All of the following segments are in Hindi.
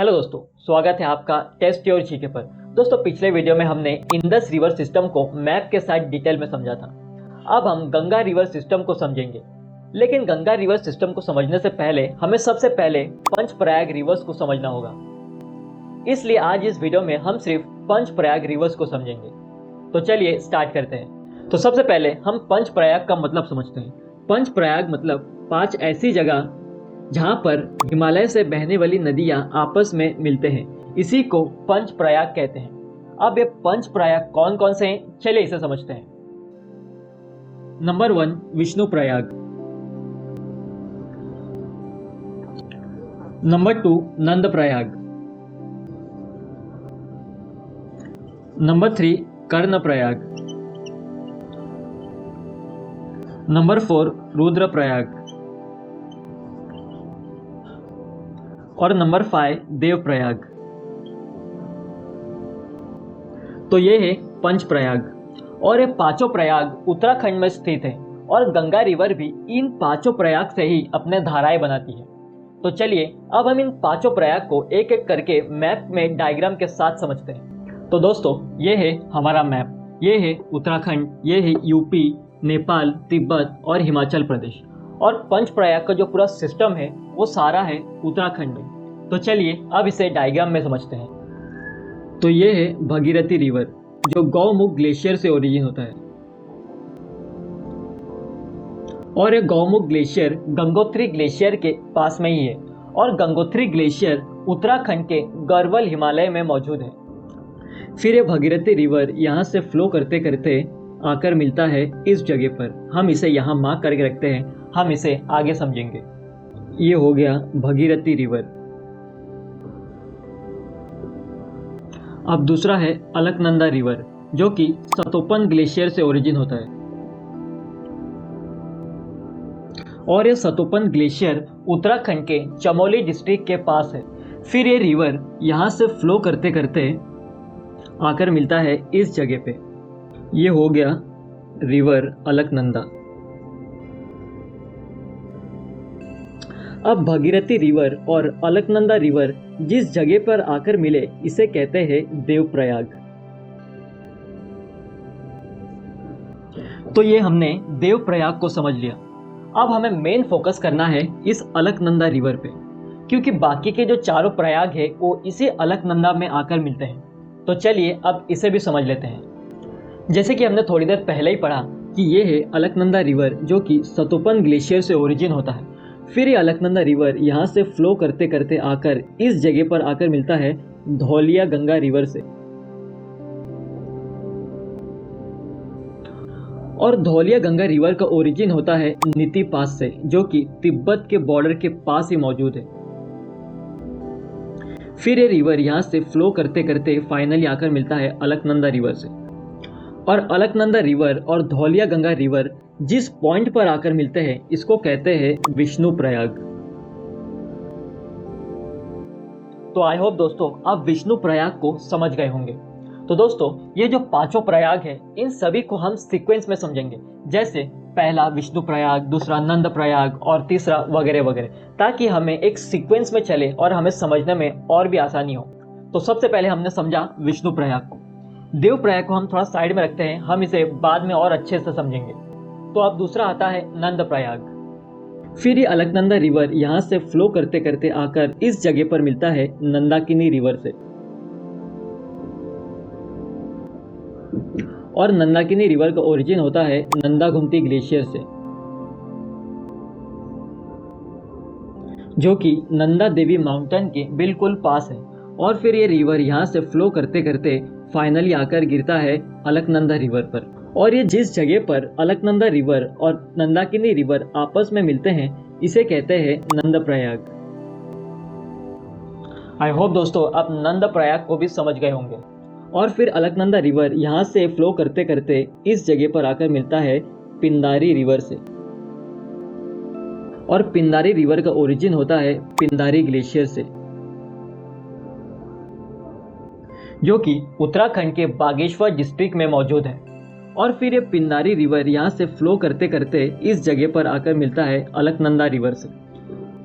हेलो दोस्तों, स्वागत है आपका टेस्ट योर जीके पर। दोस्तों, पिछले वीडियो में हमने इंडस रिवर सिस्टम को मैप के साथ डिटेल में समझा था। अब हम गंगा रिवर सिस्टम को समझेंगे। लेकिन गंगा रिवर सिस्टम को समझने से पहले हमें सबसे पहले पंचप्रयाग रिवर्स को समझना होगा। इसलिए आज इस वीडियो में हम सिर्फ पंचप्रयाग रिवर्स को समझेंगे। तो चलिए स्टार्ट करते हैं। तो सबसे पहले हम पंचप्रयाग का मतलब समझते हैं। पंचप्रयाग मतलब 5 ऐसी जगह जहां पर हिमालय से बहने वाली नदियां आपस में मिलते हैं, इसी को पंचप्रयाग कहते हैं। अब ये पंचप्रयाग कौन कौन से हैं, चलिए इसे समझते हैं। नंबर 1, विष्णु प्रयाग। नंबर 2, नंद प्रयाग। नंबर 3, कर्ण प्रयाग। नंबर 4, रुद्र प्रयाग। और नंबर 5, देव प्रयाग। तो ये है पंचप्रयाग और ये पांचों प्रयाग उत्तराखंड में स्थित है और गंगा रिवर भी इन पांचों प्रयाग से ही अपने धाराएं बनाती है। तो चलिए अब हम इन पांचों प्रयाग को एक एक करके मैप में डायग्राम के साथ समझते हैं। तो दोस्तों, ये है हमारा मैप। ये है उत्तराखंड, ये है यूपी, नेपाल, तिब्बत और हिमाचल प्रदेश। और पंचप्रयाग का जो पूरा सिस्टम है वो सारा है उत्तराखंड में। तो चलिए अब इसे डायग्राम में समझते हैं। तो ये है भगीरथी रिवर, जो गौमुख ग्लेशियर से ओरिजिन होता है। और ये गौमुख ग्लेशियर गंगोत्री ग्लेशियर के पास में ही है। और गंगोत्री ग्लेशियर उत्तराखंड के गढ़वाल हिमालय में मौजूद है। फिर ये भगीरथी रिवर यहाँ से फ्लो करते करते आकर मिलता है इस जगह पर। हम इसे यहाँ मार्क करके रखते हैं, हम इसे आगे समझेंगे। ये हो गया भगीरथी रिवर। अब दूसरा है अलकनंदा रिवर, जो कि सतोपन ग्लेशियर से ओरिजिन होता है। और ये सतोपन ग्लेशियर उत्तराखंड के चमोली डिस्ट्रिक्ट के पास है। फिर ये रिवर यहाँ से फ्लो करते करते आकर मिलता है इस जगह पे। ये हो गया रिवर अलकनंदा। अब भगीरथी रिवर और अलकनंदा रिवर जिस जगह पर आकर मिले, इसे कहते हैं देवप्रयाग। तो ये हमने देवप्रयाग को समझ लिया। अब हमें मेन फोकस करना है इस अलकनंदा रिवर पे, क्योंकि बाकी के जो चारों प्रयाग है वो इसी अलकनंदा में आकर मिलते हैं। तो चलिए अब इसे भी समझ लेते हैं। जैसे कि हमने थोड़ी देर पहले ही पढ़ा कि ये है अलकनंदा रिवर, जो कि सतोपन ग्लेशियर से ओरिजिन होता है। फिर ये अलकनंदा रिवर यहाँ से फ्लो करते करते आकर इस जगह पर आकर मिलता है धौलिया गंगा रिवर से। और धौलिया गंगा रिवर का ओरिजिन होता है नीति पास से, जो कि तिब्बत के बॉर्डर के पास ही मौजूद है। फिर ये रिवर यहाँ से फ्लो करते करते फाइनली आकर मिलता है अलकनंदा रिवर से। और अलकनंदा रिवर और धौलिया गंगा रिवर जिस पॉइंट पर आकर मिलते हैं, इसको कहते हैं विष्णु प्रयाग। तो आई होप दोस्तों आप विष्णु प्रयाग को समझ गए होंगे। तो दोस्तों, ये जो पांचों प्रयाग है, इन सभी को हम सीक्वेंस में समझेंगे। जैसे पहला विष्णु प्रयाग, दूसरा नंद प्रयाग और तीसरा वगैरह वगैरह, ताकि हमें एक सीक्वेंस में चले और हमें समझने में और भी आसानी हो। तो सबसे पहले हमने समझा विष्णु प्रयाग को। देवप्रयाग को हम थोड़ा साइड में रखते हैं, हम इसे बाद में और अच्छे से समझेंगे। तो अब दूसरा आता है नंद प्रयाग। फिर ये अलकनंदा रिवर यहाँ से फ्लो करते करते आकर इस जगह पर मिलता है नंदाकिनी रिवर से। और नंदाकिनी रिवर का ओरिजिन होता है नंदाघुमती ग्लेशियर से, जो कि नंदा देवी माउंटेन के बिल्कुल पास है। और फिर ये रिवर यहाँ से फ्लो करते करते फाइनली आकर गिरता है अलकनंदा रिवर पर। और ये जिस जगह पर अलकनंदा रिवर और नंदाकिनी रिवर आपस में मिलते हैं, इसे कहते हैं नंद प्रयाग। आई होप दोस्तों आप नंद प्रयाग को भी समझ गए होंगे। और फिर अलकनंदा रिवर यहाँ से फ्लो करते करते इस जगह पर आकर मिलता है पिंदारी रिवर से। और पिंदारी रिवर का ओरिजिन होता है पिंदारी ग्लेशियर से, जो कि उत्तराखंड के बागेश्वर डिस्ट्रिक्ट में मौजूद है। और फिर ये पिंदारी रिवर यहाँ से फ्लो करते करते इस जगह पर आकर मिलता है अलकनंदा रिवर से।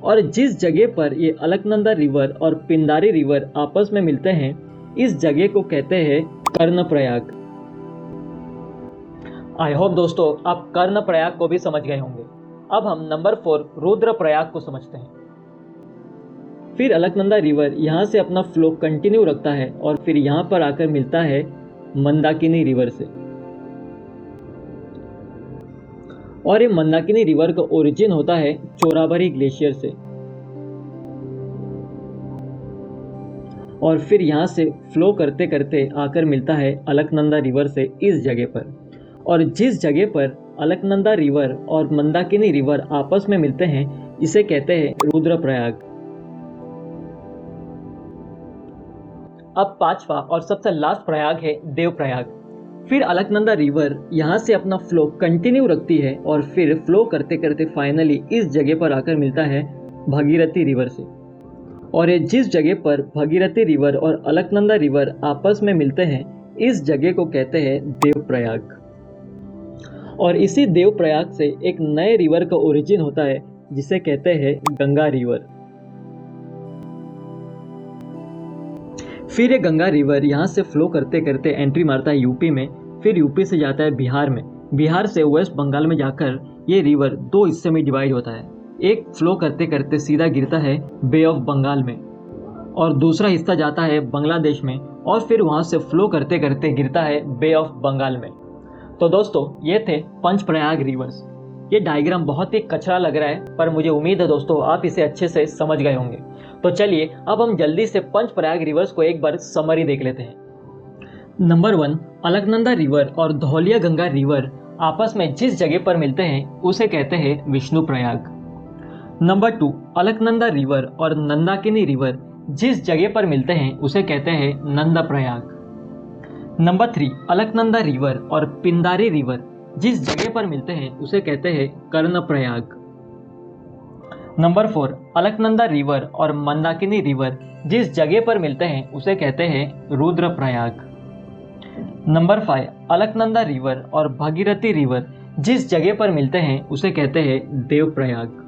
और जिस जगह पर ये अलकनंदा रिवर और पिंडारी रिवर आपस में मिलते हैं इस जगह को कहते हैं कर्णप्रयाग। आई होप दोस्तों आप कर्णप्रयाग को भी समझ गए होंगे। अब हम नंबर 4 रुद्रप्रयाग को समझते हैं। फिर अलकनंदा रिवर यहाँ से अपना फ्लो कंटिन्यू रखता है और फिर यहाँ पर आकर मिलता है मंदाकिनी रिवर से। और ये मंदाकिनी रिवर का ओरिजिन होता है चोराबाड़ी ग्लेशियर से और फिर यहाँ से फ्लो करते करते आकर मिलता है अलकनंदा रिवर से इस जगह पर। और जिस जगह पर अलकनंदा रिवर और मंदाकिनी रिवर आपस में मिलते हैं इसे कहते हैं रुद्रप्रयाग। अब पांचवा और सबसे लास्ट प्रयाग है देवप्रयाग। फिर अलकनंदा रिवर यहाँ से अपना फ्लो कंटिन्यू रखती है और फिर फ्लो करते करते फाइनली इस जगह पर आकर मिलता है भागीरथी रिवर से। और ये जिस जगह पर भागीरथी रिवर और अलकनंदा रिवर आपस में मिलते हैं इस जगह को कहते हैं देवप्रयाग। और इसी देवप्रयाग से एक नए रिवर का ओरिजिन होता है जिसे कहते हैं गंगा रिवर। फिर ये गंगा रिवर यहाँ से फ्लो करते करते एंट्री मारता है यूपी में, फिर यूपी से जाता है बिहार में, बिहार से वेस्ट बंगाल में जाकर ये रिवर दो हिस्से में डिवाइड होता है। एक फ्लो करते करते सीधा गिरता है बे ऑफ बंगाल में और दूसरा हिस्सा जाता है बांग्लादेश में और फिर वहाँ से फ्लो करते करते गिरता है बे ऑफ बंगाल में। तो दोस्तों ये थे पंचप्रयाग रिवर्स। ये डायग्राम बहुत ही कचरा लग रहा है पर मुझे उम्मीद है दोस्तों आप इसे अच्छे से समझ गए होंगे। तो चलिए अब हम जल्दी से पंचप्रयाग रिवर्स को एक बार समरी देख लेते हैं। नंबर 1 अलकनंदा रिवर और धौलिया गंगा रिवर आपस में जिस जगह पर मिलते हैं उसे कहते हैं विष्णु प्रयाग। नंबर 2 अलकनंदा रिवर और नंदाकिनी रिवर जिस जगह पर मिलते हैं उसे कहते हैं नंदा प्रयाग। नंबर 3 अलकनंदा रिवर और पिंडारी रिवर जिस जगह पर मिलते हैं उसे कहते हैं कर्णप्रयाग। नंबर 4 अलकनंदा रिवर और मंदाकिनी रिवर जिस जगह पर मिलते हैं उसे कहते हैं रुद्रप्रयाग। नंबर 5 अलकनंदा रिवर और भागीरथी रिवर जिस जगह पर मिलते हैं उसे कहते हैं देवप्रयाग।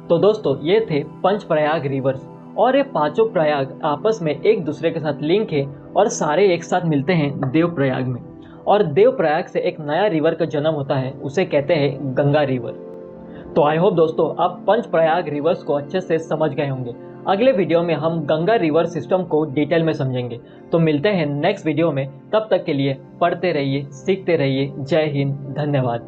तो दोस्तों ये थे पंचप्रयाग रिवर्स और ये पांचों प्रयाग आपस में एक दूसरे के साथ लिंक है और सारे एक साथ मिलते हैं देवप्रयाग में। और देवप्रयाग से एक नया रिवर का जन्म होता है उसे कहते हैं गंगा रिवर। तो आई होप दोस्तों आप पंचप्रयाग रिवर्स को अच्छे से समझ गए होंगे। अगले वीडियो में हम गंगा रिवर सिस्टम को डिटेल में समझेंगे। तो मिलते हैं नेक्स्ट वीडियो में, तब तक के लिए पढ़ते रहिए, सीखते रहिए। जय हिंद, धन्यवाद।